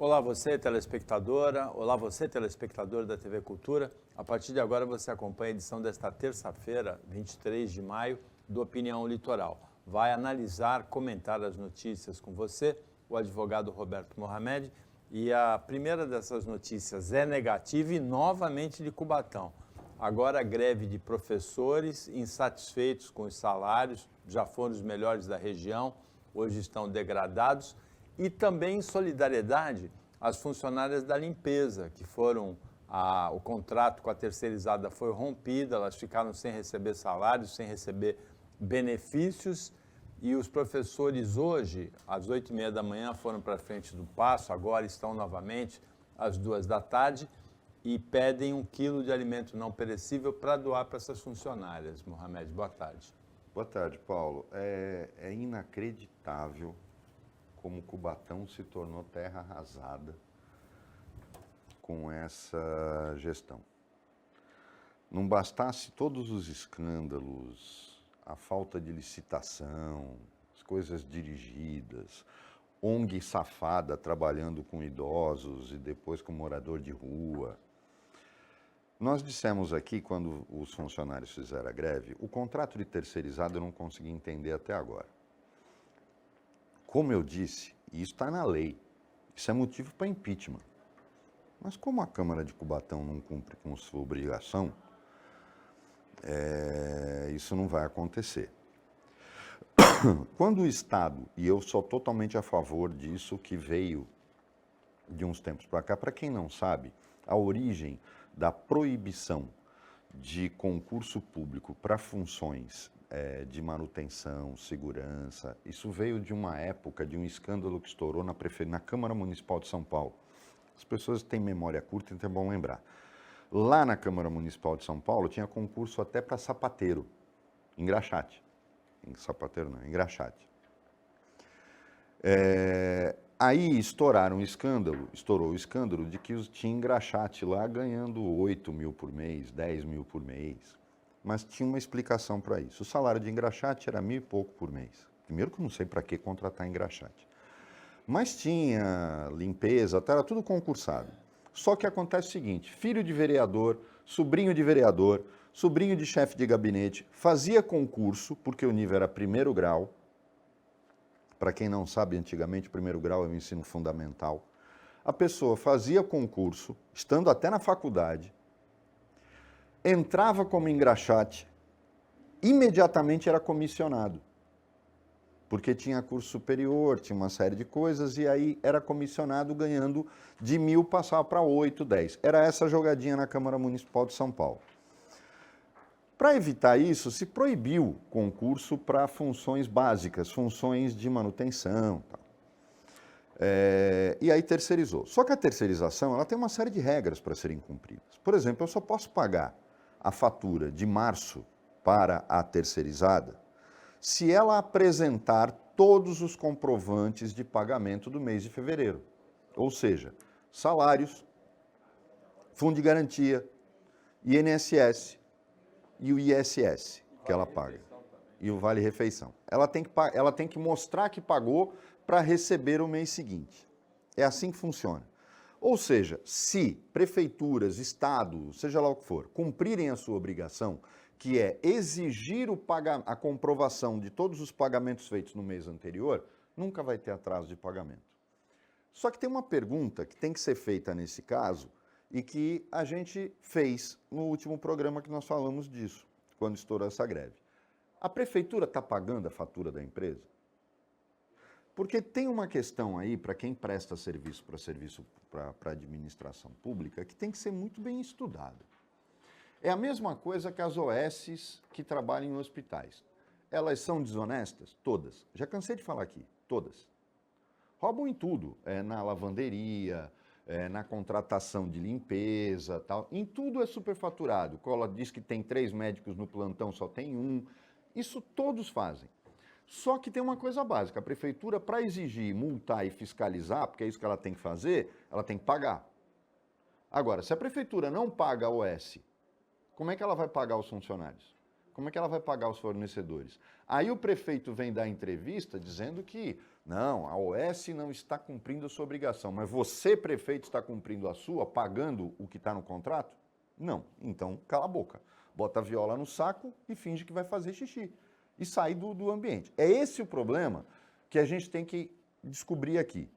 Olá você, telespectadora. Olá você, telespectador da TV Cultura. A partir de agora você acompanha a edição desta terça-feira, 23 de maio, do Opinião Litoral. Vai analisar, comentar as notícias com você, o advogado Roberto Mohamed. E a primeira dessas notícias é negativa e novamente de Cubatão. Agora a greve de professores insatisfeitos com os salários, já foram os melhores da região, hoje estão degradados. E também em solidariedade às funcionárias da limpeza, que o contrato com a terceirizada foi rompido, elas ficaram sem receber salários, sem receber benefícios, e os professores hoje, às 8h30 da manhã, foram para frente do Paço, agora estão novamente às 2 da tarde, e pedem 1 quilo de alimento não perecível para doar para essas funcionárias. Mohamed, boa tarde. Boa tarde, Paulo. É inacreditável como Cubatão se tornou terra arrasada com essa gestão. Não bastasse todos os escândalos, a falta de licitação, as coisas dirigidas, ONG safada trabalhando com idosos e depois com morador de rua. Nós dissemos aqui, quando os funcionários fizeram a greve, o contrato de terceirizado eu não consegui entender até agora. Como eu disse, e isso está na lei, isso é motivo para impeachment. Mas como a Câmara de Cubatão não cumpre com sua obrigação, isso não vai acontecer. Quando o Estado, e eu sou totalmente a favor disso, que veio de uns tempos para cá, para quem não sabe, a origem da proibição de concurso público para funções de manutenção, segurança, isso veio de uma época, de um escândalo que estourou na Câmara Municipal de São Paulo. As pessoas têm memória curta, então é bom lembrar. Lá na Câmara Municipal de São Paulo tinha concurso até para sapateiro, engraxate. Sapateiro não, engraxate. Aí estourou o escândalo de que tinha engraxate lá ganhando 8 mil por mês, 10 mil por mês. Mas tinha uma explicação para isso. O salário de engraxate era 1.000 e pouco por mês. Primeiro que eu não sei para que contratar engraxate. Mas tinha limpeza, era tudo concursado. Só que acontece o seguinte, filho de vereador, sobrinho de chefe de gabinete, fazia concurso, porque o nível era 1º grau. Para quem não sabe, antigamente o 1º grau é o ensino fundamental. A pessoa fazia concurso, estando até na faculdade, entrava como engraxate, imediatamente era comissionado, porque tinha curso superior, tinha uma série de coisas, e aí era comissionado ganhando de 1.000, passava para 8, 10. Era essa jogadinha na Câmara Municipal de São Paulo. Para evitar isso, se proibiu concurso para funções básicas, funções de manutenção. Tal. E aí terceirizou. Só que a terceirização ela tem uma série de regras para serem cumpridas. Por exemplo, eu só posso pagar a fatura de março para a terceirizada se ela apresentar todos os comprovantes de pagamento do mês de fevereiro. Ou seja, salários, fundo de garantia, INSS e o ISS que ela paga. E o Vale Refeição. Ela tem que mostrar que pagou para receber o mês seguinte. É assim que funciona. Ou seja, se prefeituras, Estado, seja lá o que for, cumprirem a sua obrigação, que é exigir a comprovação de todos os pagamentos feitos no mês anterior, nunca vai ter atraso de pagamento. Só que tem uma pergunta que tem que ser feita nesse caso e que a gente fez no último programa que nós falamos disso, quando estourou essa greve. A prefeitura está pagando a fatura da empresa? Porque tem uma questão aí, para quem presta serviço para a administração pública, que tem que ser muito bem estudada. É a mesma coisa que as OSs que trabalham em hospitais. Elas são desonestas? Todas. Já cansei de falar aqui, todas. Roubam em tudo, na lavanderia, na contratação de limpeza, tal. Em tudo é superfaturado. Cola diz que tem 3 médicos no plantão, só tem 1. Isso todos fazem. Só que tem uma coisa básica, a prefeitura, para exigir, multar e fiscalizar, porque é isso que ela tem que fazer, ela tem que pagar. Agora, se a prefeitura não paga a OS, como é que ela vai pagar os funcionários? Como é que ela vai pagar os fornecedores? Aí o prefeito vem dar entrevista dizendo que não, a OS não está cumprindo a sua obrigação, mas você, prefeito, está cumprindo a sua, pagando o que está no contrato? Não. Então, cala a boca. Bota a viola no saco e finge que vai fazer xixi. E sai do ambiente. É esse o problema que a gente tem que descobrir aqui.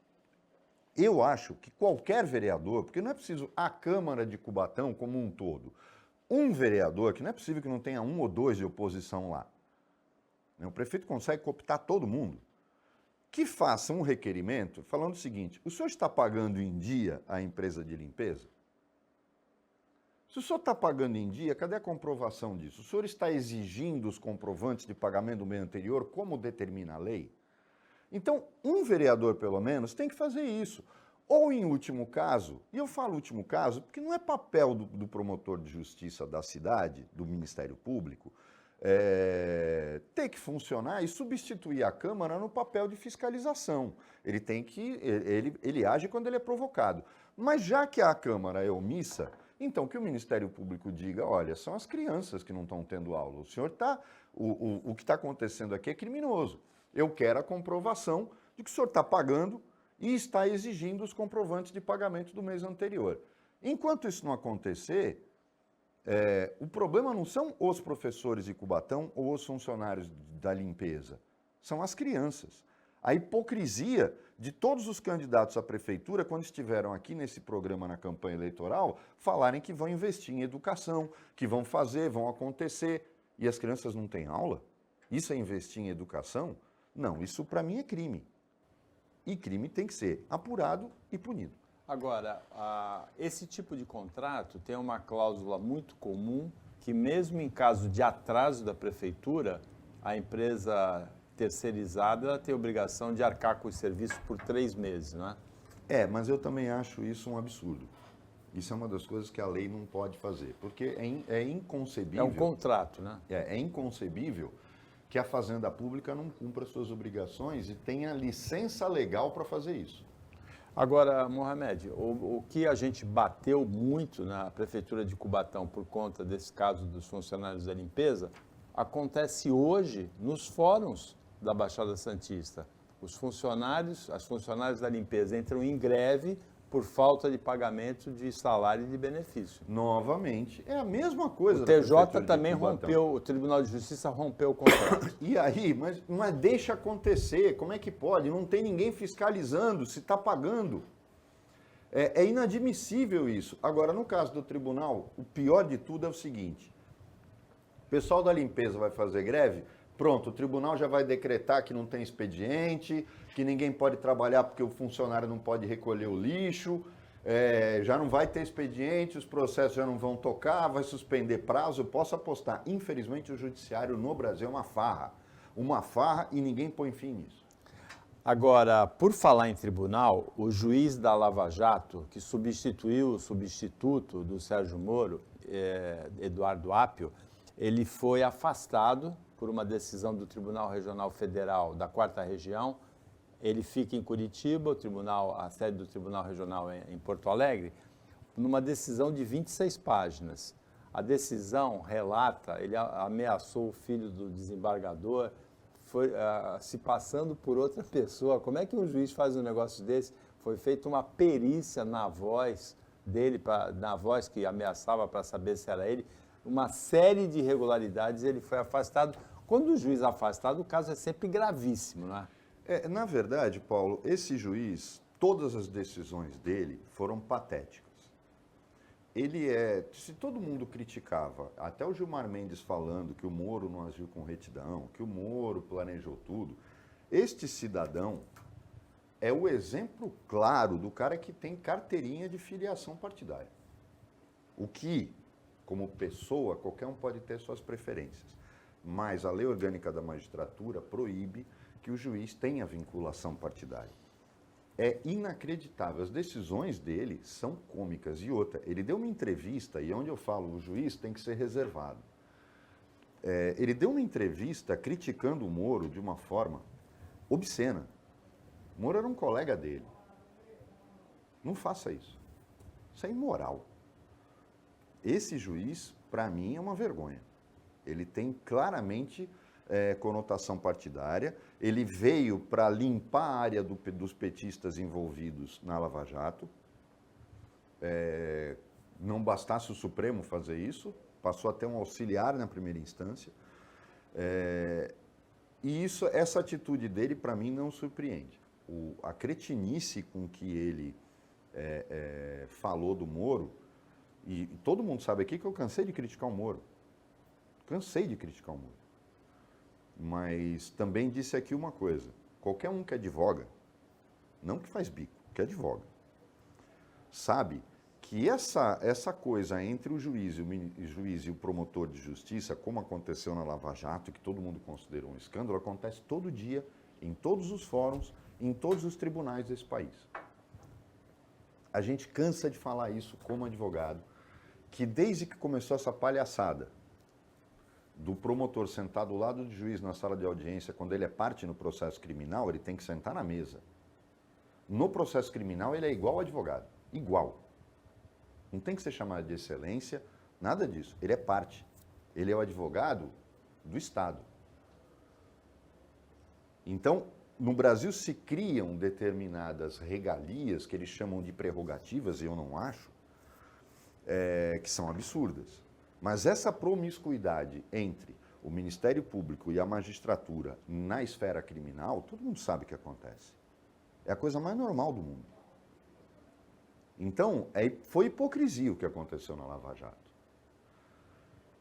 Eu acho que qualquer vereador, porque não é preciso a Câmara de Cubatão como um todo, um vereador, que não é possível que não tenha um ou dois de oposição lá. O prefeito consegue cooptar todo mundo. Que faça um requerimento falando o seguinte: o senhor está pagando em dia a empresa de limpeza? Se o senhor está pagando em dia, cadê a comprovação disso? O senhor está exigindo os comprovantes de pagamento do mês anterior, como determina a lei? Então, um vereador, pelo menos, tem que fazer isso. Ou, em último caso, e eu falo último caso porque não é papel do promotor de justiça da cidade, do Ministério Público, ter que funcionar e substituir a Câmara no papel de fiscalização. Ele tem que, ele age quando ele é provocado. Mas já que a Câmara é omissa, então que o Ministério Público diga, olha, são as crianças que não estão tendo aula. O senhor está, o que está acontecendo aqui é criminoso. Eu quero a comprovação de que o senhor está pagando e está exigindo os comprovantes de pagamento do mês anterior. Enquanto isso não acontecer, o problema não são os professores de Cubatão ou os funcionários da limpeza, são as crianças. A hipocrisia de todos os candidatos à prefeitura, quando estiveram aqui nesse programa na campanha eleitoral, falarem que vão investir em educação, que vão fazer, vão acontecer, e as crianças não têm aula? Isso é investir em educação? Não, isso para mim é crime. E crime tem que ser apurado e punido. Agora, esse tipo de contrato tem uma cláusula muito comum que, mesmo em caso de atraso da prefeitura, a empresa terceirizada tem obrigação de arcar com os serviços por 3 meses, não é? Mas eu também acho isso um absurdo. Isso é uma das coisas que a lei não pode fazer, porque é inconcebível... É um contrato, né? É inconcebível que a Fazenda Pública não cumpra suas obrigações e tenha licença legal para fazer isso. Agora, Mohamed, o que a gente bateu muito na Prefeitura de Cubatão por conta desse caso dos funcionários da limpeza, acontece hoje nos fóruns da Baixada Santista. As funcionários da limpeza entram em greve por falta de pagamento de salário e de benefício. Novamente, é a mesma coisa. O TJ também rompeu, o Tribunal de Justiça rompeu o contrato. E aí, mas deixa acontecer, como é que pode? Não tem ninguém fiscalizando se está pagando. É inadmissível isso. Agora, no caso do tribunal, o pior de tudo é o seguinte: o pessoal da limpeza vai fazer greve, pronto, o tribunal já vai decretar que não tem expediente, que ninguém pode trabalhar porque o funcionário não pode recolher o lixo, já não vai ter expediente, os processos já não vão tocar, vai suspender prazo. Eu posso apostar, infelizmente o judiciário no Brasil é uma farra e ninguém põe fim nisso. Agora, por falar em tribunal, o juiz da Lava Jato, que substituiu o substituto do Sérgio Moro, Eduardo Apio, ele foi afastado por uma decisão do Tribunal Regional Federal da 4ª Região. Ele fica em Curitiba, a sede do Tribunal Regional é em Porto Alegre, numa decisão de 26 páginas. A decisão relata, ele ameaçou o filho do desembargador, foi se passando por outra pessoa. Como é que um juiz faz um negócio desse? Foi feita uma perícia na voz dele, na voz que ameaçava para saber se era ele. Uma série de irregularidades, ele foi afastado. Quando o juiz é afastado, o caso é sempre gravíssimo, não é? Na verdade, Paulo, esse juiz, todas as decisões dele foram patéticas. Se todo mundo criticava, até o Gilmar Mendes falando que o Moro não agiu com retidão, que o Moro planejou tudo, este cidadão é o exemplo claro do cara que tem carteirinha de filiação partidária. O que, como pessoa, qualquer um pode ter suas preferências, mas a lei orgânica da magistratura proíbe que o juiz tenha vinculação partidária. É inacreditável, as decisões dele são cômicas. E outra, ele deu uma entrevista, e onde eu falo, o juiz tem que ser reservado. Ele deu uma entrevista criticando o Moro de uma forma obscena. O Moro era um colega dele. Não faça isso. Isso é imoral. Esse juiz, para mim, é uma vergonha. Ele tem claramente conotação partidária. Ele veio para limpar a área dos petistas envolvidos na Lava Jato. Não bastasse o Supremo fazer isso, passou a ter um auxiliar na primeira instância. E essa atitude dele, para mim, não surpreende. A cretinice com que ele falou do Moro, e todo mundo sabe aqui que eu cansei de criticar o Moro. Cansei de criticar o Moro. Mas também disse aqui uma coisa: qualquer um que advoga, não que faz bico, que advoga, sabe que essa coisa entre o juiz e o promotor de justiça, como aconteceu na Lava Jato, que todo mundo considerou um escândalo, acontece todo dia, em todos os fóruns, em todos os tribunais desse país. A gente cansa de falar isso como advogado, que desde que começou essa palhaçada do promotor sentar do lado do juiz na sala de audiência, quando ele é parte no processo criminal, ele tem que sentar na mesa. No processo criminal, ele é igual ao advogado. Igual. Não tem que ser chamado de excelência, nada disso. Ele é parte. Ele é o advogado do Estado. Então, no Brasil se criam determinadas regalias, que eles chamam de prerrogativas, e eu não acho, que são absurdas. Mas essa promiscuidade entre o Ministério Público e a magistratura na esfera criminal, todo mundo sabe que acontece. É a coisa mais normal do mundo. Então, foi hipocrisia o que aconteceu na Lava Jato.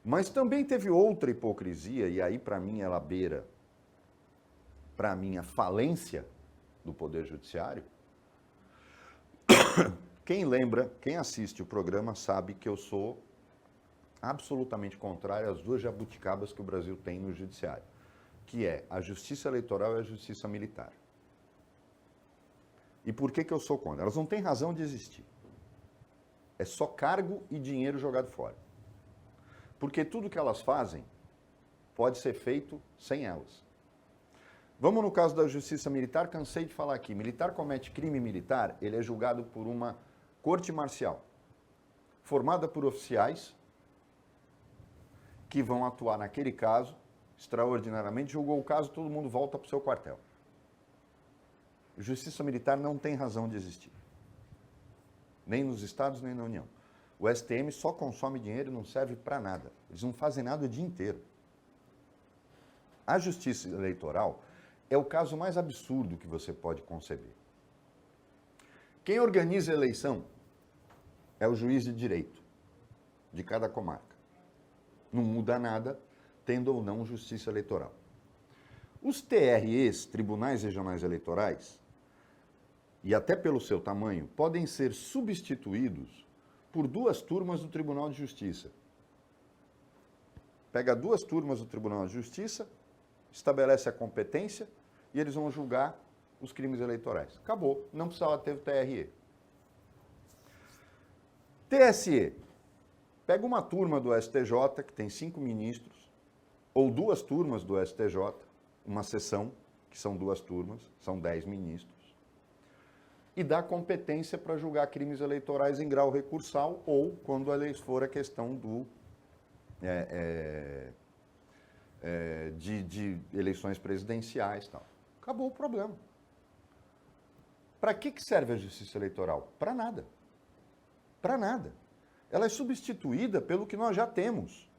Mas também teve outra hipocrisia, e aí, para mim, ela beira, para mim, a falência do Poder Judiciário. Quem lembra, quem assiste o programa, sabe que eu sou absolutamente contrário às duas jabuticabas que o Brasil tem no Judiciário, que é a Justiça Eleitoral e a Justiça Militar. E por que eu sou contra? Elas não têm razão de existir. É só cargo e dinheiro jogado fora. Porque tudo que elas fazem pode ser feito sem elas. Vamos no caso da Justiça Militar, cansei de falar aqui. Militar comete crime militar, ele é julgado por uma corte marcial, formada por oficiais que vão atuar naquele caso, extraordinariamente, julgou o caso, todo mundo volta para o seu quartel. Justiça Militar não tem razão de existir. Nem nos estados, nem na União. O STM só consome dinheiro e não serve para nada. Eles não fazem nada o dia inteiro. A Justiça Eleitoral é o caso mais absurdo que você pode conceber. Quem organiza a eleição é o juiz de direito de cada comarca. Não muda nada, tendo ou não justiça eleitoral. Os TREs, Tribunais Regionais Eleitorais, e até pelo seu tamanho, podem ser substituídos por duas turmas do Tribunal de Justiça. Pega duas turmas do Tribunal de Justiça, estabelece a competência e eles vão julgar os crimes eleitorais. Acabou, não precisava ter o TRE. TSE. Pega uma turma do STJ, que tem 5 ministros, ou duas turmas do STJ, uma sessão, que são 2 turmas, são 10 ministros, e dá competência para julgar crimes eleitorais em grau recursal ou quando for a questão de eleições presidenciais e tal. Acabou o problema. Para que serve a justiça eleitoral? Para nada. Para nada. Ela é substituída pelo que nós já temos.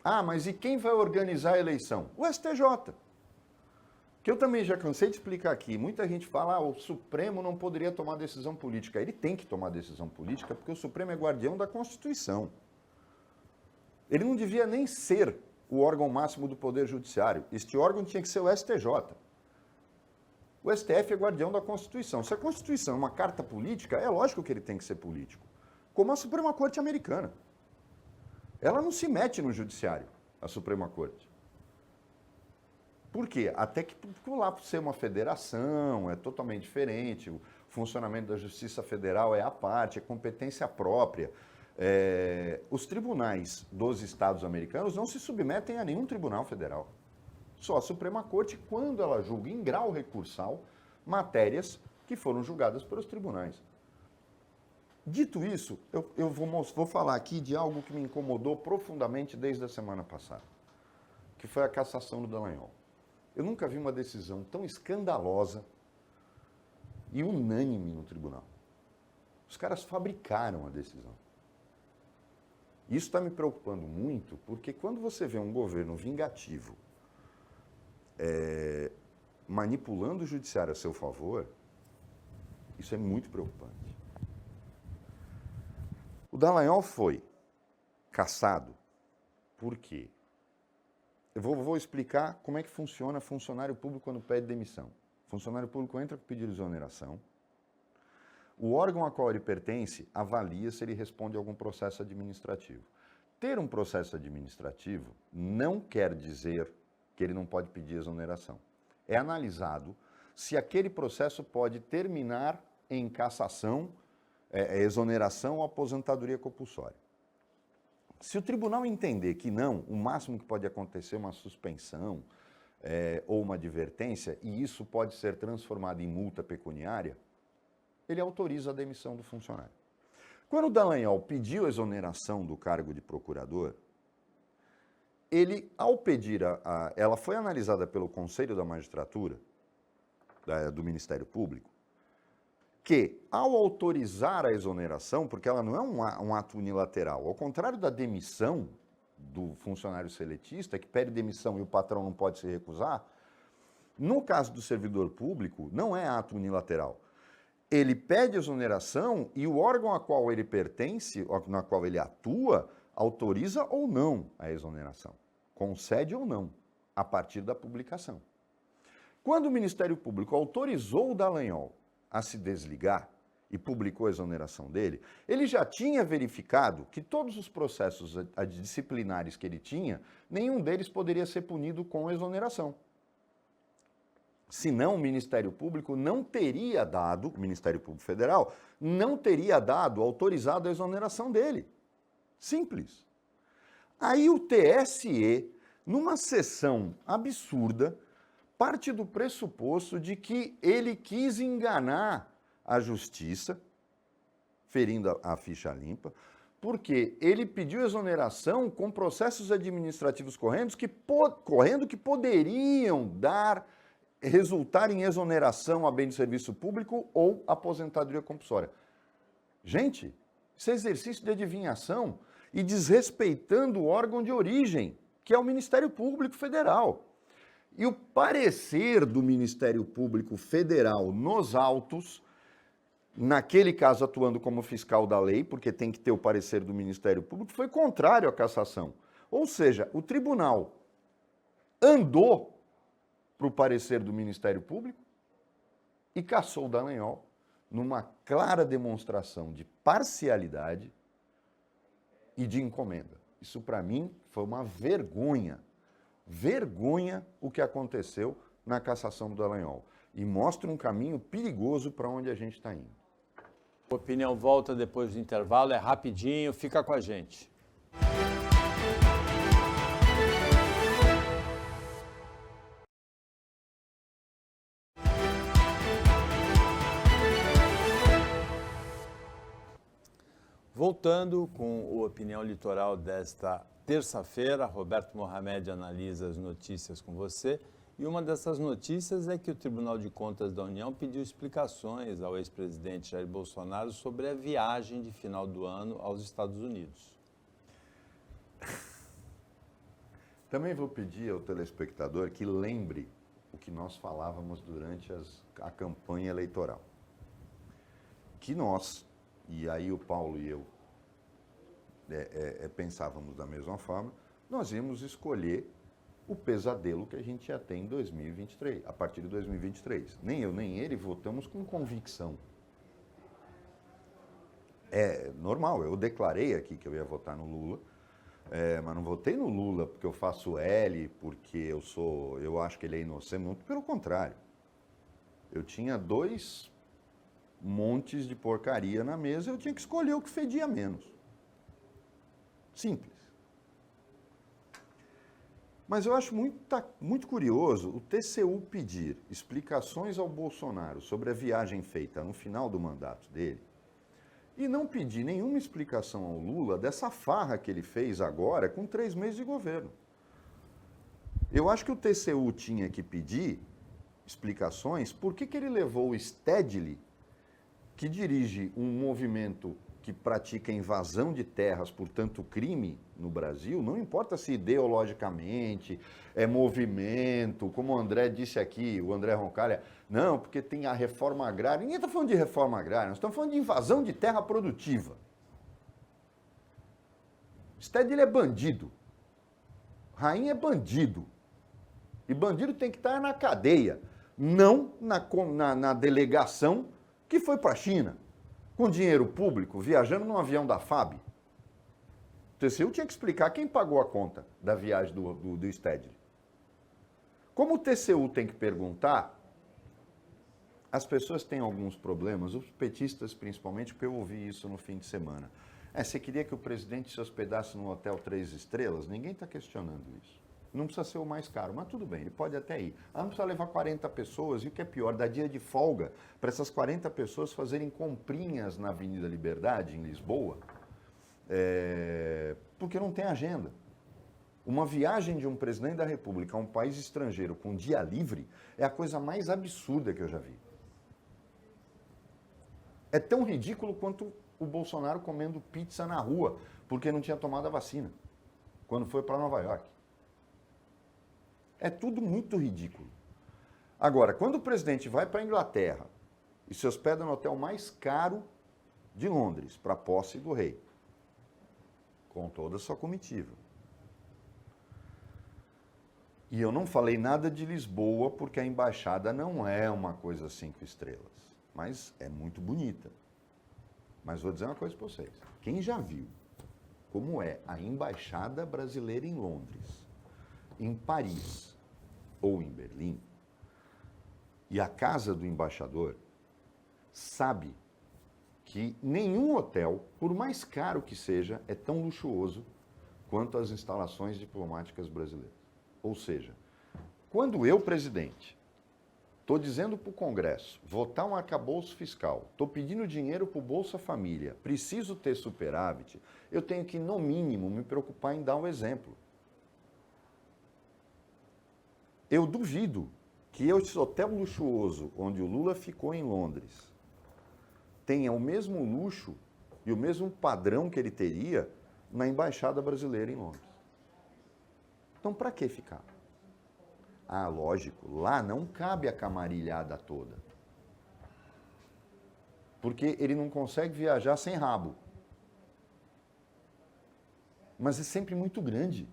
Ah, mas e quem vai organizar a eleição? O STJ. Que eu também já cansei de explicar aqui. Muita gente fala, o Supremo não poderia tomar decisão política. Ele tem que tomar decisão política porque o Supremo é guardião da Constituição. Ele não devia nem ser o órgão máximo do Poder Judiciário. Este órgão tinha que ser o STJ. O STF é guardião da Constituição. Se a Constituição é uma carta política, é lógico que ele tem que ser político. Como a Suprema Corte americana. Ela não se mete no judiciário, a Suprema Corte. Por quê? Até que lá por ser uma federação, é totalmente diferente, o funcionamento da Justiça Federal é à parte, é competência própria. Os tribunais dos estados americanos não se submetem a nenhum tribunal federal. Só a Suprema Corte, quando ela julga em grau recursal matérias que foram julgadas pelos tribunais. Dito isso, eu vou falar aqui de algo que me incomodou profundamente desde a semana passada, que foi a cassação do Dallagnol. Eu nunca vi uma decisão tão escandalosa e unânime no tribunal. Os caras fabricaram a decisão. Isso está me preocupando muito, porque quando você vê um governo vingativo manipulando o judiciário a seu favor, isso é muito preocupante. O Dallagnol foi cassado por quê? Eu vou explicar como é que funciona funcionário público quando pede demissão. O funcionário público entra com pedido de exoneração. O órgão a qual ele pertence avalia se ele responde a algum processo administrativo. Ter um processo administrativo não quer dizer que ele não pode pedir exoneração. É analisado se aquele processo pode terminar em cassação, exoneração ou aposentadoria compulsória. Se o tribunal entender que não, o máximo que pode acontecer é uma suspensão ou uma advertência, e isso pode ser transformado em multa pecuniária, ele autoriza a demissão do funcionário. Quando o Dallagnol pediu a exoneração do cargo de procurador, ele, ao pedir, ela foi analisada pelo Conselho da Magistratura, do Ministério Público, que, ao autorizar a exoneração, porque ela não é um ato unilateral, ao contrário da demissão do funcionário seletista, que pede demissão e o patrão não pode se recusar, no caso do servidor público, não é ato unilateral. Ele pede exoneração e o órgão a qual ele pertence, na qual ele atua, autoriza ou não a exoneração, concede ou não, a partir da publicação. Quando o Ministério Público autorizou o Dallagnol a se desligar e publicou a exoneração dele, ele já tinha verificado que todos os processos disciplinares que ele tinha, nenhum deles poderia ser punido com exoneração. Senão, o Ministério Público não teria dado, o Ministério Público Federal, não teria dado, autorizado a exoneração dele. Simples. Aí o TSE, numa sessão absurda, parte do pressuposto de que ele quis enganar a justiça, ferindo a ficha limpa, porque ele pediu exoneração com processos administrativos correndo que poderiam resultar em exoneração a bem de serviço público ou aposentadoria compulsória. Gente, isso é exercício de adivinhação e desrespeitando o órgão de origem, que é o Ministério Público Federal. E o parecer do Ministério Público Federal nos autos, naquele caso atuando como fiscal da lei, porque tem que ter o parecer do Ministério Público, foi contrário à cassação. Ou seja, o tribunal andou para o parecer do Ministério Público e cassou o Dallagnol numa clara demonstração de parcialidade e de encomenda. Isso, para mim, foi uma vergonha. Vergonha o que aconteceu na cassação do Dallagnol. E mostra um caminho perigoso para onde a gente está indo. A opinião volta depois do intervalo, é rapidinho, fica com a gente. Voltando com o Opinião Litoral desta terça-feira, Roberto Mohamed analisa as notícias com você. E uma dessas notícias é que o Tribunal de Contas da União pediu explicações ao ex-presidente Jair Bolsonaro sobre a viagem de final do ano aos Estados Unidos. Também vou pedir ao telespectador que lembre o que nós falávamos durante a campanha eleitoral. Que nós, e aí o Paulo e eu pensávamos da mesma forma, nós íamos escolher o pesadelo que a gente ia ter em 2023, a partir de 2023. Nem eu, nem ele votamos com convicção. É normal, eu declarei aqui que eu ia votar no Lula, mas não votei no Lula porque eu faço L, porque eu acho que ele é inocente, muito pelo contrário. Eu tinha 2 montes de porcaria na mesa, eu tinha que escolher o que fedia menos. Simples. Mas eu acho muito curioso o TCU pedir explicações ao Bolsonaro sobre a viagem feita no final do mandato dele e não pedir nenhuma explicação ao Lula dessa farra que ele fez agora com 3 meses de governo. Eu acho que o TCU tinha que pedir explicações por que ele levou o Stedley, que dirige um movimento que pratica invasão de terras, portanto crime no Brasil, não importa se ideologicamente, é movimento, como o André disse aqui, o André Roncalha, não, porque tem a reforma agrária. Ninguém está falando de reforma agrária, nós estamos falando de invasão de terra produtiva. Stedley é bandido. Rainha é bandido. E bandido tem que estar na cadeia, não na delegação que foi para a China, com dinheiro público, viajando num avião da FAB. O TCU tinha que explicar quem pagou a conta da viagem do Stedley. Como o TCU tem que perguntar, as pessoas têm alguns problemas, os petistas principalmente, porque eu ouvi isso no fim de semana. Você queria que o presidente se hospedasse num hotel 3 estrelas? Ninguém está questionando isso. Não precisa ser o mais caro, mas tudo bem, ele pode até ir. Não precisa levar 40 pessoas, e o que é pior, dá dia de folga para essas 40 pessoas fazerem comprinhas na Avenida Liberdade, em Lisboa, porque não tem agenda. Uma viagem de um presidente da República a um país estrangeiro com dia livre é a coisa mais absurda que eu já vi. É tão ridículo quanto o Bolsonaro comendo pizza na rua porque não tinha tomado a vacina, quando foi para Nova York. É tudo muito ridículo. Agora, quando o presidente vai para a Inglaterra e se hospeda no hotel mais caro de Londres, para a posse do rei, com toda a sua comitiva. E eu não falei nada de Lisboa, porque a embaixada não é uma coisa 5 estrelas, mas é muito bonita. Mas vou dizer uma coisa para vocês. Quem já viu como é a embaixada brasileira em Londres, em Paris ou em Berlim, e a casa do embaixador, sabe que nenhum hotel, por mais caro que seja, é tão luxuoso quanto as instalações diplomáticas brasileiras. Ou seja, quando eu, presidente, estou dizendo para o Congresso, votar um arcabouço fiscal, estou pedindo dinheiro para o Bolsa Família, preciso ter superávit, eu tenho que, no mínimo, me preocupar em dar um exemplo. Eu duvido que esse hotel luxuoso, onde o Lula ficou em Londres, tenha o mesmo luxo e o mesmo padrão que ele teria na Embaixada Brasileira em Londres. Então, para que ficar? Ah, lógico, lá não cabe a camarilhada toda. Porque ele não consegue viajar sem rabo. Mas é sempre muito grande.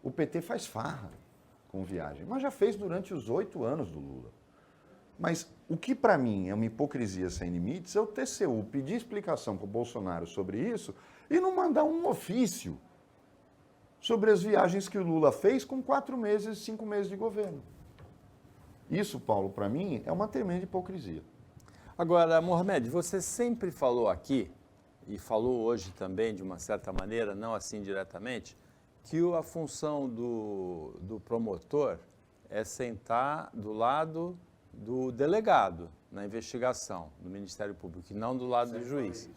O PT faz farra com viagem, mas já fez durante os 8 anos do Lula. Mas o que para mim é uma hipocrisia sem limites é o TCU pedir explicação para o Bolsonaro sobre isso e não mandar um ofício sobre as viagens que o Lula fez com 4 meses, 5 meses de governo. Isso, Paulo, para mim, é uma tremenda hipocrisia. Agora, Mohamed, você sempre falou aqui, e falou hoje também, de uma certa maneira, não assim diretamente, que a função do promotor é sentar do lado do delegado na investigação do Ministério Público, e não do lado do juiz.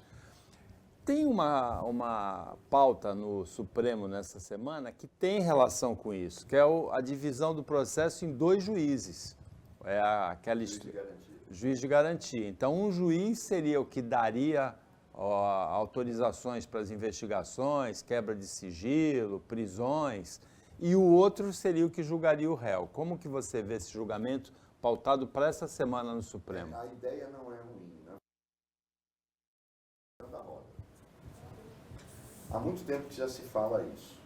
Tem uma pauta no Supremo nessa semana que tem relação com isso, que é a divisão do processo em 2 juízes. É aquele juiz de garantia. Então, um juiz seria o que daria autorizações para as investigações, quebra de sigilo, prisões, e o outro seria o que julgaria o réu. Como que você vê esse julgamento pautado para essa semana no Supremo? A ideia não é ruim, né? Há muito tempo que já se fala isso.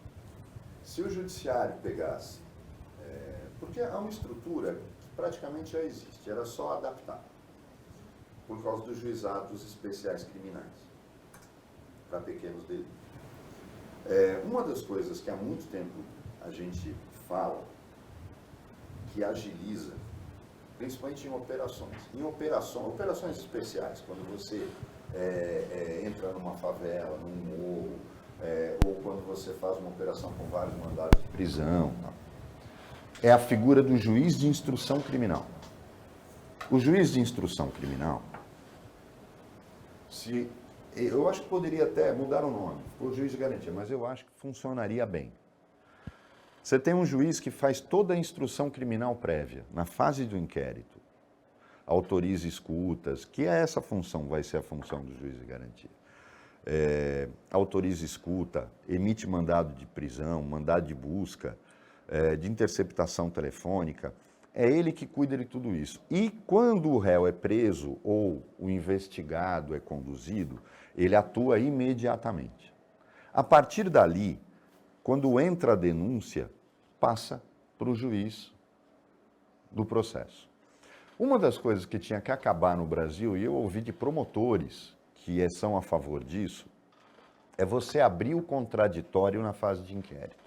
Se o judiciário pegasse, porque há uma estrutura que praticamente já existe, era só adaptar, por causa dos juizados especiais criminais, para pequenos delitos. Uma das coisas que há muito tempo a gente fala, que agiliza, principalmente em operações. Operações especiais, quando você entra numa favela, num morro, ou quando você faz uma operação com vários mandados de prisão, é a figura do juiz de instrução criminal. O juiz de instrução criminal Eu acho que poderia até mudar o nome, o juiz de garantia, mas eu acho que funcionaria bem. Você tem um juiz que faz toda a instrução criminal prévia, na fase do inquérito, autoriza escutas, que é essa função, vai ser a função do juiz de garantia. Autoriza escuta, emite mandado de prisão, mandado de busca, de interceptação telefônica. É ele que cuida de tudo isso. E quando o réu é preso ou o investigado é conduzido, ele atua imediatamente. A partir dali, quando entra a denúncia, passa para o juiz do processo. Uma das coisas que tinha que acabar no Brasil, e eu ouvi de promotores que são a favor disso, é você abrir o contraditório na fase de inquérito.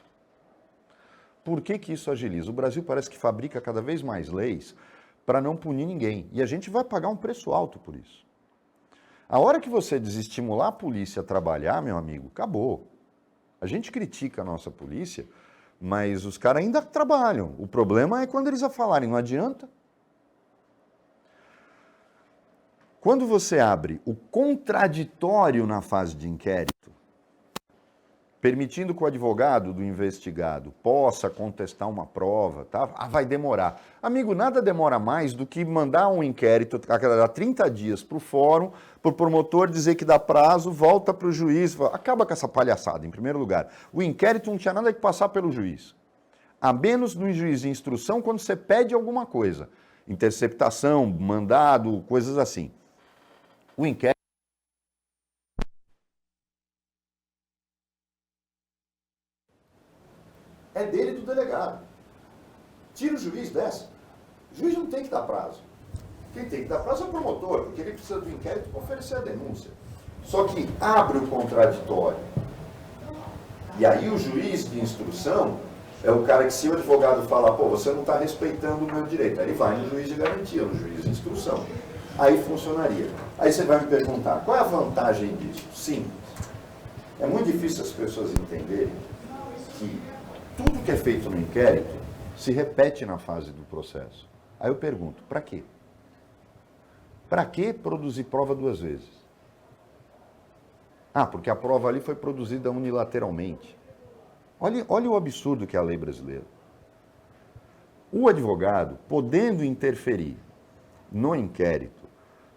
Por que que isso agiliza? O Brasil parece que fabrica cada vez mais leis para não punir ninguém. E a gente vai pagar um preço alto por isso. A hora que você desestimular a polícia a trabalhar, meu amigo, acabou. A gente critica a nossa polícia, mas os caras ainda trabalham. O problema é quando eles a falarem, não adianta. Quando você abre o contraditório na fase de inquérito, permitindo que o advogado do investigado possa contestar uma prova, tá? Vai demorar. Amigo, nada demora mais do que mandar um inquérito a cada 30 dias para o fórum, para o promotor dizer que dá prazo, volta para o juiz, acaba com essa palhaçada, em primeiro lugar. O inquérito não tinha nada que passar pelo juiz. A menos no juiz de instrução quando você pede alguma coisa. Interceptação, mandado, coisas assim. O inquérito é dele e do delegado. Tira o juiz dessa. O juiz não tem que dar prazo. Quem tem que dar prazo é o promotor, porque ele precisa do inquérito para oferecer a denúncia. Só que abre o contraditório. E aí o juiz de instrução é o cara que, se o advogado falar, pô, você não está respeitando o meu direito, aí ele vai no juiz de garantia, no juiz de instrução. Aí funcionaria. Aí você vai me perguntar, qual é a vantagem disso? Simples. É muito difícil as pessoas entenderem que tudo que é feito no inquérito se repete na fase do processo. Aí eu pergunto, para quê? Para que produzir prova duas vezes? Ah, porque a prova ali foi produzida unilateralmente. Olha o absurdo que é a lei brasileira. O advogado, podendo interferir no inquérito,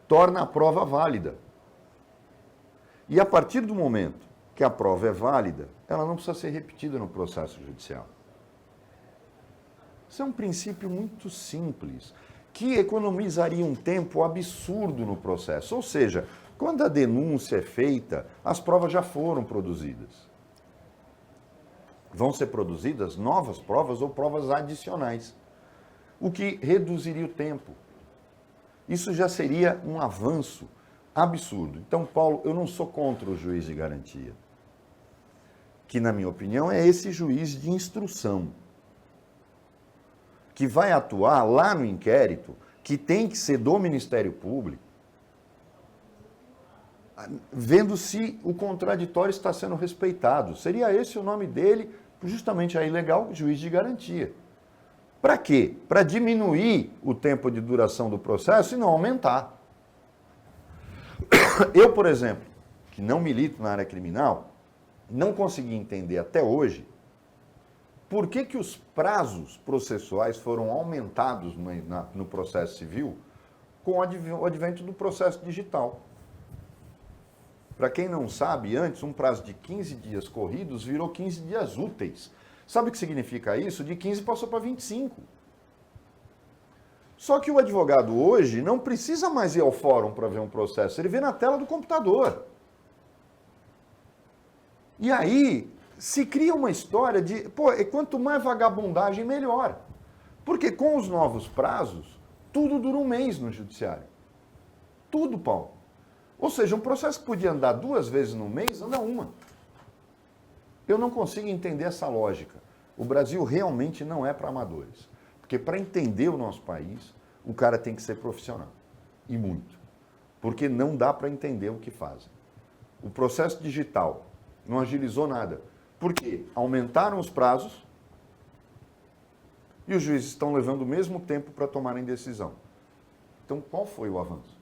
torna a prova válida. E a partir do momento que a prova é válida, ela não precisa ser repetida no processo judicial. Isso é um princípio muito simples, que economizaria um tempo absurdo no processo. Ou seja, quando a denúncia é feita, as provas já foram produzidas. Vão ser produzidas novas provas ou provas adicionais, o que reduziria o tempo. Isso já seria um avanço absurdo. Então, Paulo, eu não sou contra o juiz de garantia, que, na minha opinião, é esse juiz de instrução, que vai atuar lá no inquérito, que tem que ser do Ministério Público, vendo se o contraditório está sendo respeitado. Seria esse o nome dele, justamente aí legal, juiz de garantia. Para quê? Para diminuir o tempo de duração do processo e não aumentar. Eu, por exemplo, que não milito na área criminal, não consegui entender até hoje por que que os prazos processuais foram aumentados no processo civil com o advento do processo digital. Para quem não sabe, antes um prazo de 15 dias corridos virou 15 dias úteis. Sabe o que significa isso? De 15 passou para 25. Só que o advogado hoje não precisa mais ir ao fórum para ver um processo, ele vê na tela do computador. E aí se cria uma história de, quanto mais vagabundagem, melhor. Porque com os novos prazos, tudo dura um mês no judiciário. Tudo, Paulo. Ou seja, um processo que podia andar 2 vezes no mês, anda uma. Eu não consigo entender essa lógica. O Brasil realmente não é para amadores. Porque para entender o nosso país, o cara tem que ser profissional. E muito. Porque não dá para entender o que fazem. O processo digital não agilizou nada. Por quê? Aumentaram os prazos e os juízes estão levando o mesmo tempo para tomarem decisão. Então, qual foi o avanço?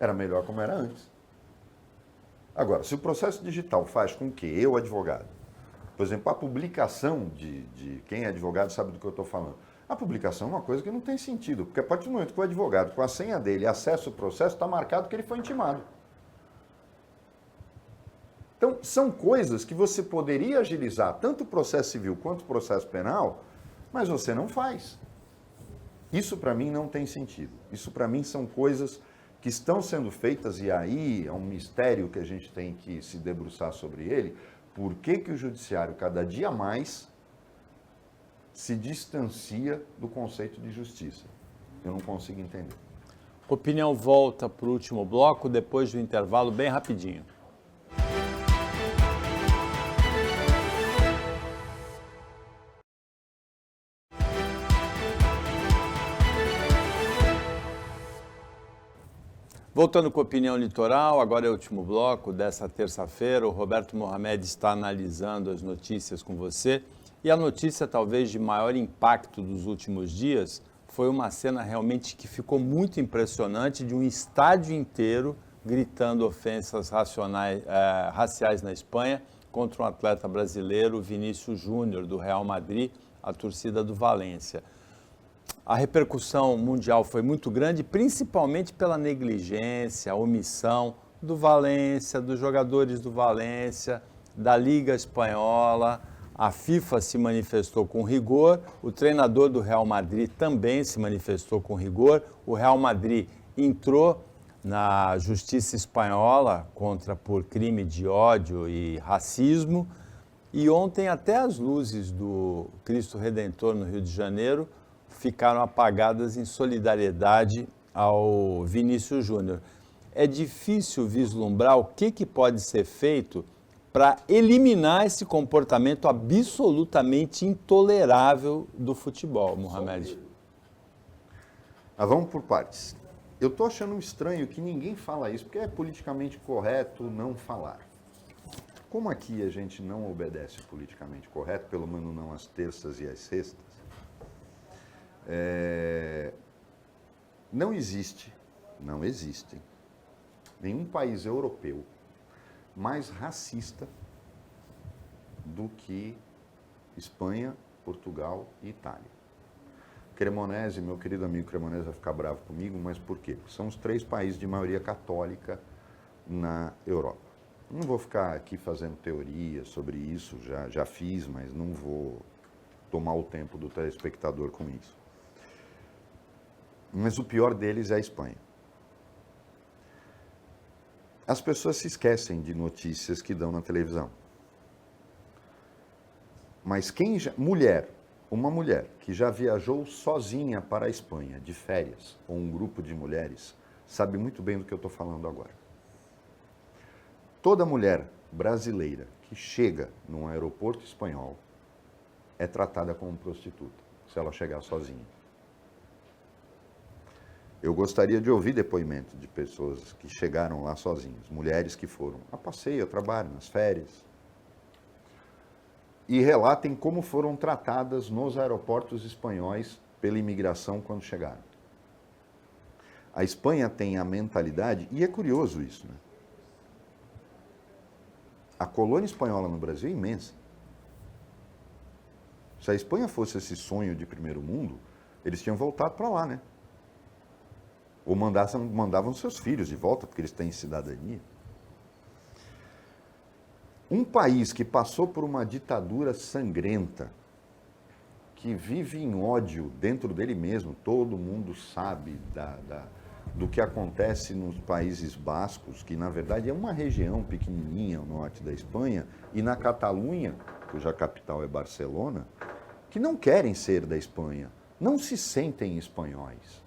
Era melhor como era antes. Agora, se o processo digital faz com que eu, advogado, por exemplo, a publicação de quem é advogado sabe do que eu estou falando. A publicação é uma coisa que não tem sentido, porque a partir do momento que o advogado, com a senha dele, acessa o processo, está marcado que ele foi intimado. Então, são coisas que você poderia agilizar, tanto o processo civil quanto o processo penal, mas você não faz. Isso, para mim, não tem sentido. Isso, para mim, são coisas que estão sendo feitas, e aí é um mistério que a gente tem que se debruçar sobre ele. Por que que o judiciário, cada dia mais, se distancia do conceito de justiça? Eu não consigo entender. Opinião volta para o último bloco, depois do intervalo, bem rapidinho. Voltando com a Opinião Litoral, agora é o último bloco dessa terça-feira. O Roberto Mohamed está analisando as notícias com você. E a notícia talvez de maior impacto dos últimos dias foi uma cena realmente que ficou muito impressionante de um estádio inteiro gritando ofensas raciais na Espanha contra um atleta brasileiro, Vinícius Júnior, do Real Madrid, a torcida do Valência. A repercussão mundial foi muito grande, principalmente pela negligência, a omissão do Valência, dos jogadores do Valência, da Liga Espanhola. A FIFA se manifestou com rigor, o treinador do Real Madrid também se manifestou com rigor. O Real Madrid entrou na justiça espanhola por crime de ódio e racismo. E ontem até as luzes do Cristo Redentor no Rio de Janeiro ficaram apagadas em solidariedade ao Vinícius Júnior. É difícil vislumbrar o que pode ser feito para eliminar esse comportamento absolutamente intolerável do futebol, Mohamed. Vamos por partes. Eu estou achando estranho que ninguém fala isso, porque é politicamente correto não falar. Como aqui a gente não obedece politicamente correto, pelo menos não às terças e às sextas, não existe nenhum país europeu mais racista do que Espanha, Portugal e Itália. Cremonese, meu querido amigo Cremonese vai ficar bravo comigo, mas por quê? Porque são os 3 países de maioria católica na Europa. Não vou ficar aqui fazendo teoria sobre isso, já fiz, mas não vou tomar o tempo do telespectador com isso. Mas o pior deles é a Espanha. As pessoas se esquecem de notícias que dão na televisão. Mas uma mulher que já viajou sozinha para a Espanha, de férias, ou um grupo de mulheres, sabe muito bem do que eu estou falando agora. Toda mulher brasileira que chega num aeroporto espanhol é tratada como prostituta, se ela chegar sozinha. Eu gostaria de ouvir depoimento de pessoas que chegaram lá sozinhas, mulheres que foram a passeio, a trabalho, nas férias, e relatem como foram tratadas nos aeroportos espanhóis pela imigração quando chegaram. A Espanha tem a mentalidade, e é curioso isso, né? A colônia espanhola no Brasil é imensa. Se a Espanha fosse esse sonho de primeiro mundo, eles tinham voltado para lá, né? Ou mandavam seus filhos de volta, porque eles têm cidadania. Um país que passou por uma ditadura sangrenta, que vive em ódio dentro dele mesmo, todo mundo sabe do que acontece nos Países Bascos, que na verdade é uma região pequenininha ao norte da Espanha, e na Catalunha, cuja capital é Barcelona, que não querem ser da Espanha, não se sentem espanhóis.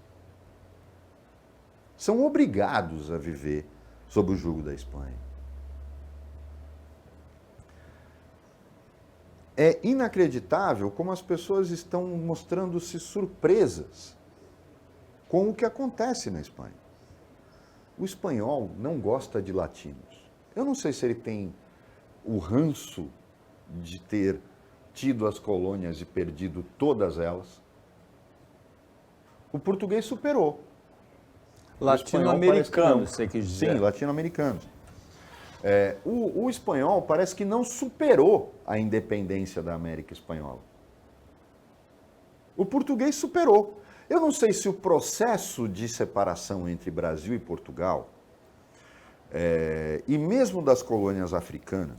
São obrigados a viver sob o jugo da Espanha. É inacreditável como as pessoas estão mostrando-se surpresas com o que acontece na Espanha. O espanhol não gosta de latinos. Eu não sei se ele tem o ranço de ter tido as colônias e perdido todas elas. O português superou. Latino-americanos, você quis dizer. Sim, latino-americanos. O espanhol parece que não superou a independência da América Espanhola. O português superou. Eu não sei se o processo de separação entre Brasil e Portugal, e mesmo das colônias africanas,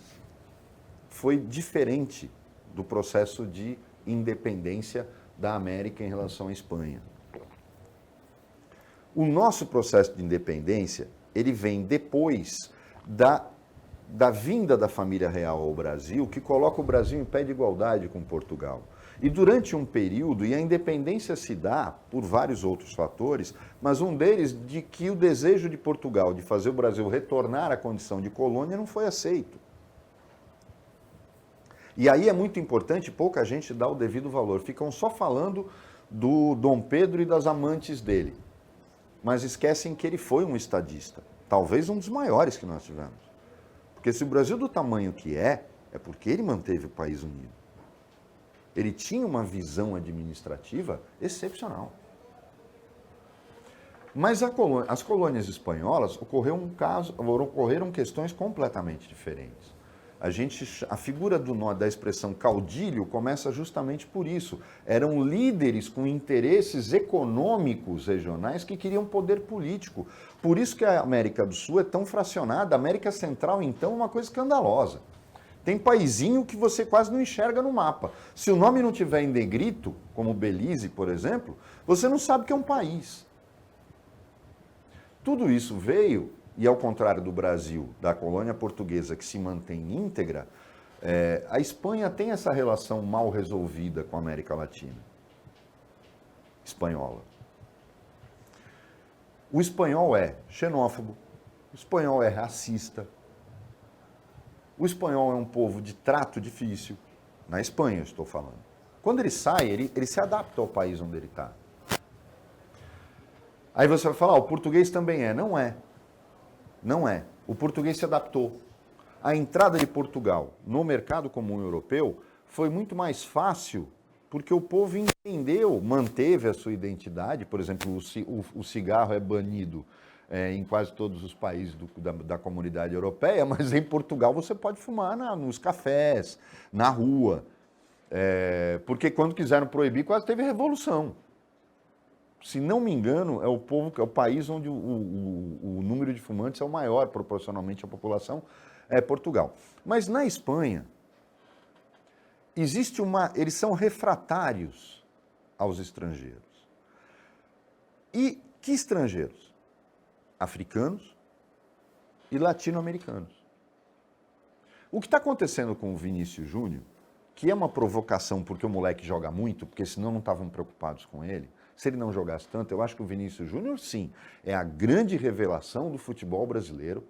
foi diferente do processo de independência da América em relação à Espanha. O nosso processo de independência, ele vem depois da vinda da família real ao Brasil, que coloca o Brasil em pé de igualdade com Portugal. E durante um período, e a independência se dá por vários outros fatores, mas um deles de que o desejo de Portugal de fazer o Brasil retornar à condição de colônia não foi aceito. E aí é muito importante, pouca gente dá o devido valor. Ficam só falando do Dom Pedro e das amantes dele. Mas esquecem que ele foi um estadista. Talvez um dos maiores que nós tivemos. Porque se o Brasil do tamanho que é porque ele manteve o país unido. Ele tinha uma visão administrativa excepcional. Mas as colônias espanholas ocorreram questões completamente diferentes. A figura da expressão caudilho começa justamente por isso. Eram líderes com interesses econômicos regionais que queriam poder político. Por isso que a América do Sul é tão fracionada. A América Central, então, é uma coisa escandalosa. Tem paizinho que você quase não enxerga no mapa. Se o nome não tiver em negrito, como Belize, por exemplo, você não sabe que é um país. Tudo isso veio... E ao contrário do Brasil, da colônia portuguesa que se mantém íntegra, a Espanha tem essa relação mal resolvida com a América Latina. Espanhola. O espanhol é xenófobo, o espanhol é racista, o espanhol é um povo de trato difícil. Na Espanha eu estou falando. Quando ele sai, ele se adapta ao país onde ele está. Aí você vai falar, o português também é. Não é. Não é. O português se adaptou. A entrada de Portugal no mercado comum europeu foi muito mais fácil porque o povo entendeu, manteve a sua identidade. Por exemplo, o cigarro é banido em quase todos os países da comunidade europeia, mas em Portugal você pode fumar nos cafés, na rua. Porque quando quiseram proibir, quase teve revolução. Se não me engano, é o país onde o número de fumantes é o maior proporcionalmente à população, é Portugal. Mas na Espanha, eles são refratários aos estrangeiros. E que estrangeiros? Africanos e latino-americanos. O que está acontecendo com o Vinícius Júnior, que é uma provocação porque o moleque joga muito, porque senão não estavam preocupados com ele. Se ele não jogasse tanto, eu acho que o Vinícius Júnior, sim, é a grande revelação do futebol brasileiro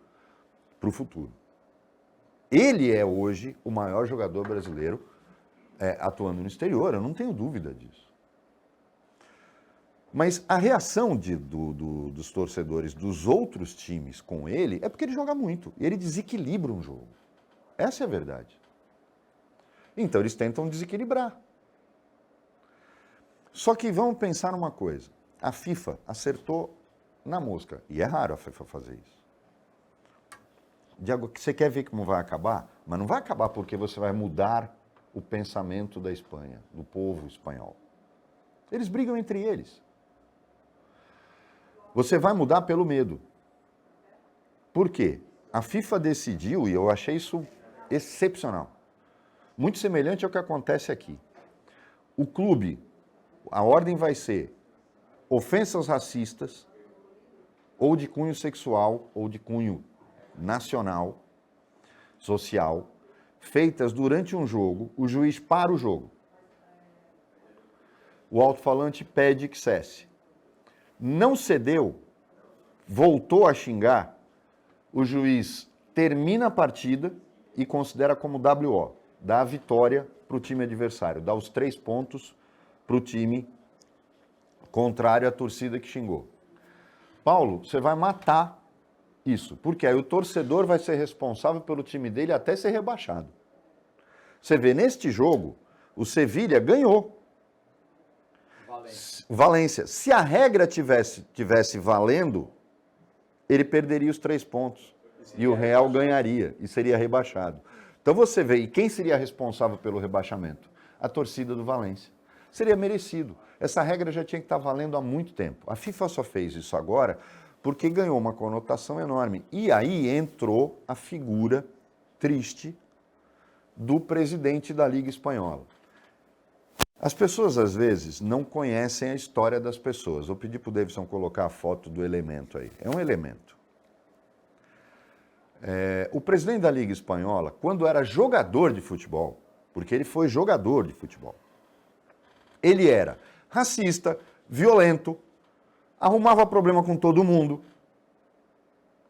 para o futuro. Ele é hoje o maior jogador brasileiro atuando no exterior, eu não tenho dúvida disso. Mas a reação dos torcedores dos outros times com ele é porque ele joga muito, ele desequilibra um jogo. Essa é a verdade. Então eles tentam desequilibrar. Só que vamos pensar uma coisa, a FIFA acertou na mosca, e é raro a FIFA fazer isso. Diago, você quer ver como vai acabar? Mas não vai acabar porque você vai mudar o pensamento da Espanha, do povo espanhol. Eles brigam entre eles. Você vai mudar pelo medo. Por quê? A FIFA decidiu, e eu achei isso excepcional, muito semelhante ao que acontece aqui. O clube, a ordem vai ser ofensas racistas, ou de cunho sexual, ou de cunho nacional, social, feitas durante um jogo, o juiz para o jogo. O alto-falante pede que cesse. Não cedeu, voltou a xingar, o juiz termina a partida e considera como WO, dá a vitória para o time adversário, dá os 3 pontos para o time contrário à torcida que xingou. Paulo, você vai matar isso, porque aí o torcedor vai ser responsável pelo time dele até ser rebaixado. Você vê, neste jogo, o Sevilha ganhou. Valência. Se a regra tivesse valendo, ele perderia os 3 pontos. E o Real ganharia e seria rebaixado. Então você vê, e quem seria responsável pelo rebaixamento? A torcida do Valência. Seria merecido. Essa regra já tinha que estar valendo há muito tempo. A FIFA só fez isso agora porque ganhou uma conotação enorme. E aí entrou a figura triste do presidente da Liga Espanhola. As pessoas, às vezes, não conhecem a história das pessoas. Vou pedir para o Davidson colocar a foto do elemento aí. É um elemento. O presidente da Liga Espanhola, quando era jogador de futebol, porque ele foi jogador de futebol, ele era racista, violento, arrumava problema com todo mundo,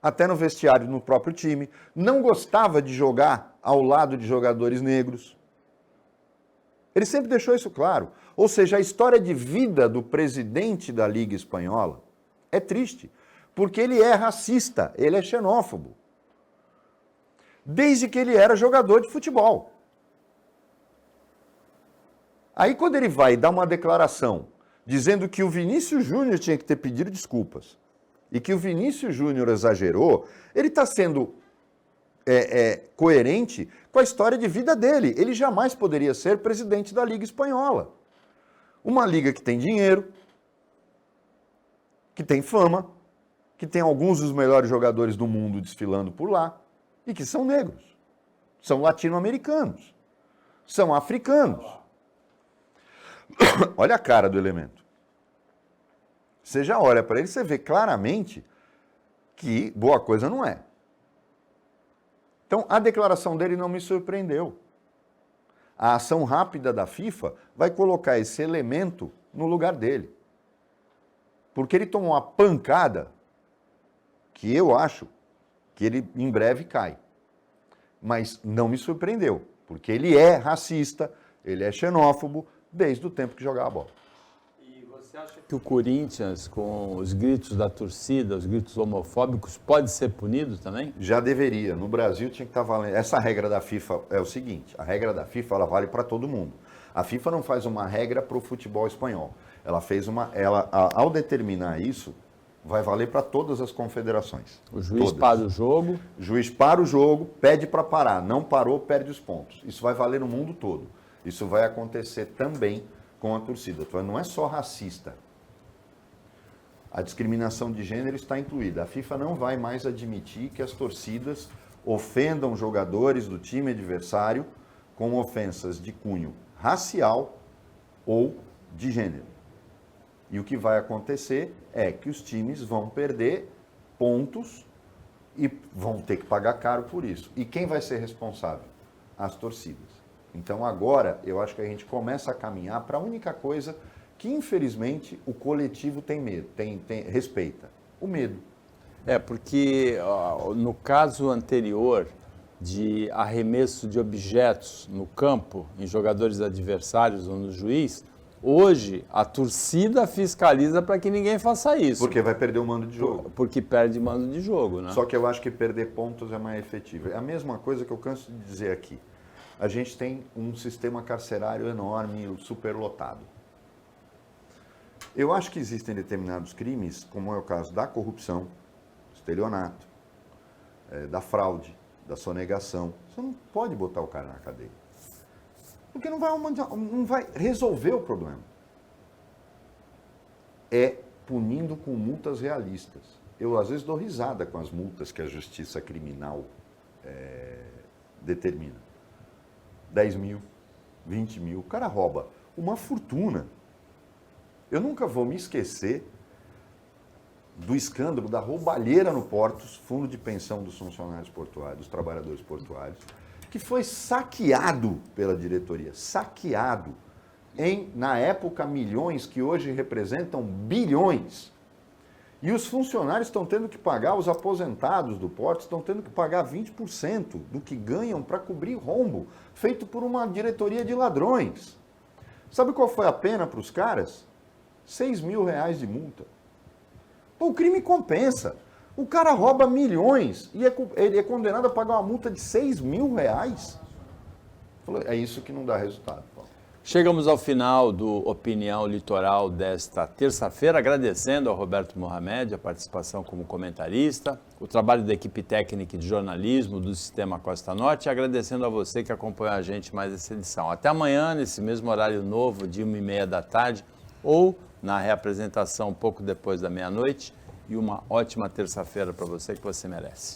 até no vestiário, no próprio time, não gostava de jogar ao lado de jogadores negros. Ele sempre deixou isso claro. Ou seja, a história de vida do presidente da Liga Espanhola é triste, porque ele é racista, ele é xenófobo. Desde que ele era jogador de futebol. Aí quando ele vai dar uma declaração dizendo que o Vinícius Júnior tinha que ter pedido desculpas e que o Vinícius Júnior exagerou, ele está sendo coerente com a história de vida dele. Ele jamais poderia ser presidente da Liga Espanhola. Uma liga que tem dinheiro, que tem fama, que tem alguns dos melhores jogadores do mundo desfilando por lá e que são negros, são latino-americanos, são africanos. Olha a cara do elemento. Você já olha para ele, você vê claramente que boa coisa não é. Então, a declaração dele não me surpreendeu. A ação rápida da FIFA vai colocar esse elemento no lugar dele. Porque ele tomou uma pancada que eu acho que ele em breve cai. Mas não me surpreendeu, porque ele é racista, ele é xenófobo, desde o tempo que jogava a bola. E você acha que o Corinthians, com os gritos da torcida, os gritos homofóbicos, pode ser punido também? Já deveria. No Brasil tinha que estar valendo. Essa regra da FIFA é o seguinte, a regra da FIFA ela vale para todo mundo. A FIFA não faz uma regra para o futebol espanhol. Ao determinar isso, vai valer para todas as confederações. O juiz para o jogo. O juiz para o jogo, pede para parar. Não parou, perde os pontos. Isso vai valer no mundo todo. Isso vai acontecer também com a torcida. Então, não é só racista. A discriminação de gênero está incluída. A FIFA não vai mais admitir que as torcidas ofendam jogadores do time adversário com ofensas de cunho racial ou de gênero. E o que vai acontecer é que os times vão perder pontos e vão ter que pagar caro por isso. E quem vai ser responsável? As torcidas. Então agora eu acho que a gente começa a caminhar para a única coisa que infelizmente o coletivo tem medo, respeita, o medo. Porque no caso anterior de arremesso de objetos no campo, em jogadores adversários ou no juiz, hoje a torcida fiscaliza para que ninguém faça isso. Porque vai perder o mando de jogo. Porque perde mando de jogo, né? Só que eu acho que perder pontos é mais efetivo. É a mesma coisa que eu canso de dizer aqui. A gente tem um sistema carcerário enorme, superlotado. Eu acho que existem determinados crimes, como é o caso da corrupção, estelionato, da fraude, da sonegação. Você não pode botar o cara na cadeia. Porque não vai resolver o problema. É punindo com multas realistas. Eu, às vezes, dou risada com as multas que a justiça criminal determina. 10 mil, 20 mil. O cara rouba uma fortuna. Eu nunca vou me esquecer do escândalo da roubalheira no Portos, fundo de pensão dos funcionários portuários, dos trabalhadores portuários, que foi saqueado pela diretoria, saqueado na época, milhões que hoje representam bilhões. E os funcionários estão tendo que pagar, os aposentados do Portos estão tendo que pagar 20% do que ganham para cobrir rombo, feito por uma diretoria de ladrões. Sabe qual foi a pena para os caras? 6 mil reais de multa. Pô, o crime compensa. O cara rouba milhões e ele é condenado a pagar uma multa de 6 mil reais. É isso que não dá resultado, Paulo. Chegamos ao final do Opinião Litoral desta terça-feira, agradecendo ao Roberto Mohamed a participação como comentarista, o trabalho da equipe técnica de jornalismo do Sistema Costa Norte e agradecendo a você que acompanhou a gente mais essa edição. Até amanhã, nesse mesmo horário novo, de 1h30 da tarde, ou na reapresentação pouco depois da meia-noite. E uma ótima terça-feira para você que você merece.